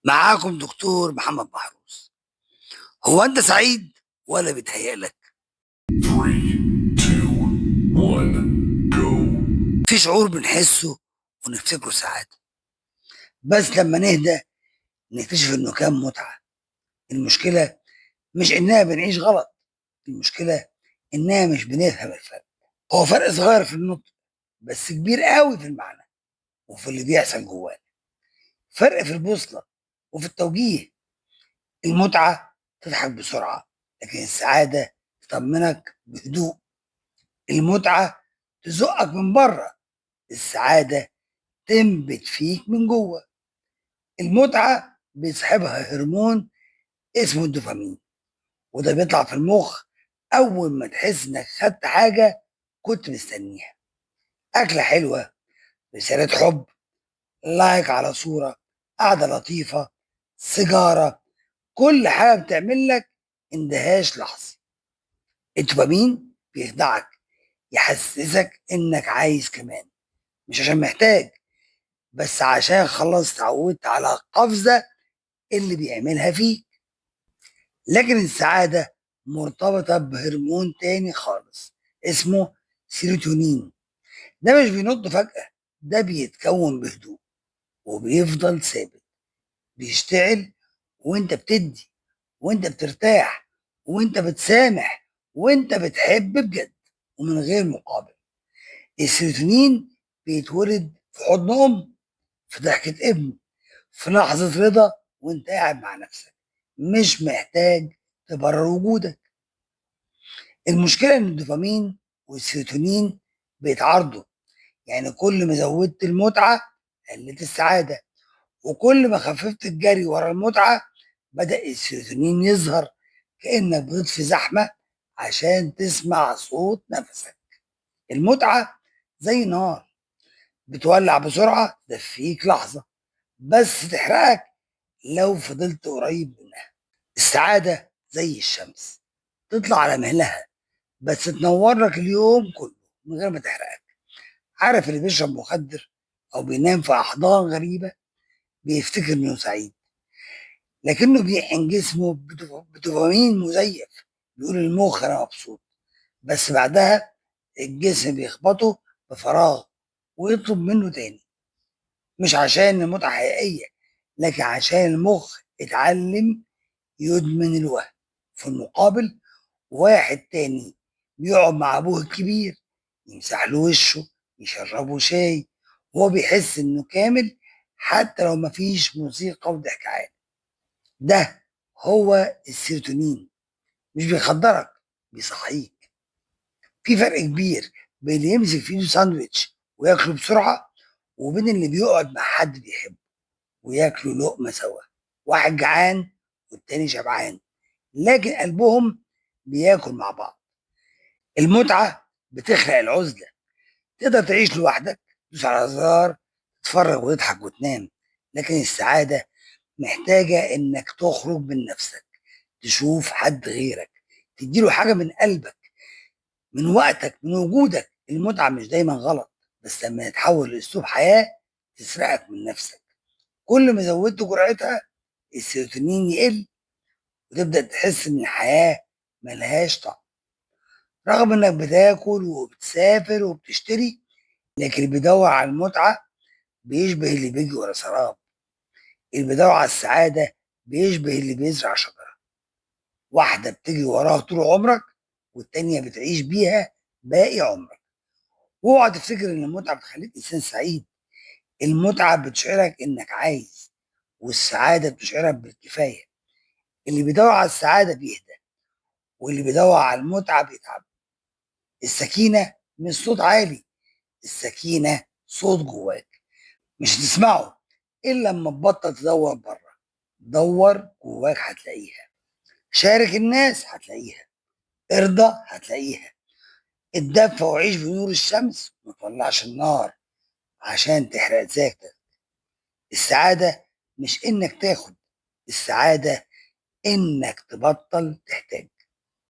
معاكم دكتور محمد محروس. هو انت سعيد ولا بيتهيألك؟ 3 2 1 go. في شعور بنحسه ونفتكره ساعات، بس لما نهدى نكتشف انه كان متعة. المشكلة مش اننا بنعيش غلط، المشكلة اننا مش بنفهم الفرق. هو فرق صغير في النطق بس كبير قوي في المعنى وفي اللي بيحصل جوانا. فرق في البوصلة وفي التوجيه. المتعة تضحك بسرعة، لكن السعادة تطمنك بهدوء. المتعة تزقك من بره، السعادة تنبت فيك من جوه. المتعة بيصاحبها هرمون اسمه الدوبامين، وده بيطلع في المخ أول ما تحس إنك خدت حاجة كنت مستنيها. أكلة حلوة، رسالة حب، لايك على صورة، قعدة لطيفة، سيجارة، كل حاجة بتعمل لك اندهاش لحظي. الدوبامين بيخدعك، يحسسك إنك عايز كمان، مش عشان محتاج، بس عشان خلاص اتعودت على القفزة اللي بيعملها فيك. لكن السعادة مرتبطة بهرمون تاني خالص اسمه سيروتونين. ده مش بينط فجأة، ده بيتكون بهدوء وبيفضل ثابت، بيشتعل وانت بتدي، وانت بترتاح، وانت بتسامح، وانت بتحب بجد ومن غير مقابل. السيروتونين بيتولد في حضن ام، في ضحكة ابن، في لحظة رضا وانت قاعد مع نفسك، مش محتاج تبرر وجودك. المشكلة ان الدوبامين والسيروتونين بيتعارضوا، يعني كل ما زودت المتعة قلت السعادة، وكل ما خففت الجري ورا المتعة بدأ السيروتونين يظهر، كأنك بتطفي زحمة عشان تسمع صوت نفسك. المتعة زي نار، بتولع بسرعة تدفيك لحظة بس تحرقك لو فضلت قريب منها. السعادة زي الشمس، تطلع على مهلها بس تنور لك اليوم كله من غير ما تحرقك. عارف اللي بيشرب مخدر أو بينام في أحضان غريبة بيفتكر إنه سعيد، لكنه بيحقن جسمه بدوبامين مزيف، بيقول المخ أنا مبسوط، بس بعدها الجسم بيخبطه بفراغ ويطلب منه تاني. مش عشان المتعة حقيقية، لكن عشان المخ اتعلم يدمن الوهم. في المقابل واحد تاني بيقعد مع ابوه الكبير، يمسح له وشه، يشربه شاي، وهو بيحس انه كامل حتى لو مفيش موسيقى وضحك عالي. ده هو السيروتونين، مش بيخدرك، بيصحيك. في فرق كبير بين اللي يمسك في ايده ساندوتش وياكله بسرعه، وبين اللي بيقعد مع حد بيحبه وياكلوا لقمه سوا، واحد جعان والتاني شبعان لكن قلبهم بياكل مع بعض. المتعة بتخلق العزلة، تقدر تعيش لوحدك، تدوس على زرار، تتفرج وتضحك وتنام. لكن السعادة محتاجة انك تخرج من نفسك، تشوف حد غيرك، تديله حاجة من قلبك، من وقتك، من وجودك. المتعة مش دايما غلط، بس لما تتحول لأسلوب حياة تسرقك من نفسك. كل ما زودت جرعتها السيروتونين يقل، وتبدأ تحس إن الحياة ملهاش طعم، رغم إنك بتاكل وبتسافر وبتشتري. لكن اللي بيدور على المتعة بيشبه اللي بيجي ورا سراب، اللي بيدور على السعادة بيشبه اللي بيزرع شجرة. واحدة بتجري وراها طول عمرك، والتانية بتعيش بيها باقي عمرك. واوعى تفتكر إن المتعة بتخليك إنسان سعيد، المتعة بتشعرك إنك عايز، والسعادة بتشعرك بالكفاية. اللي بيدور على السعادة بيهدى، واللي بيدور على المتعة بيتعب. السكينة مش صوت عالي، السكينة صوت جواك، مش هتسمعه إلا لما تبطل تدور بره. دور جواك هتلاقيها، شارك الناس هتلاقيها، ارضى هتلاقيها. اتدفى وعيش بنور الشمس، ما تولعش النار عشان تحرق ذاتك. السعادة مش إنك تاخد، السعادة إنك تبطل تحتاج.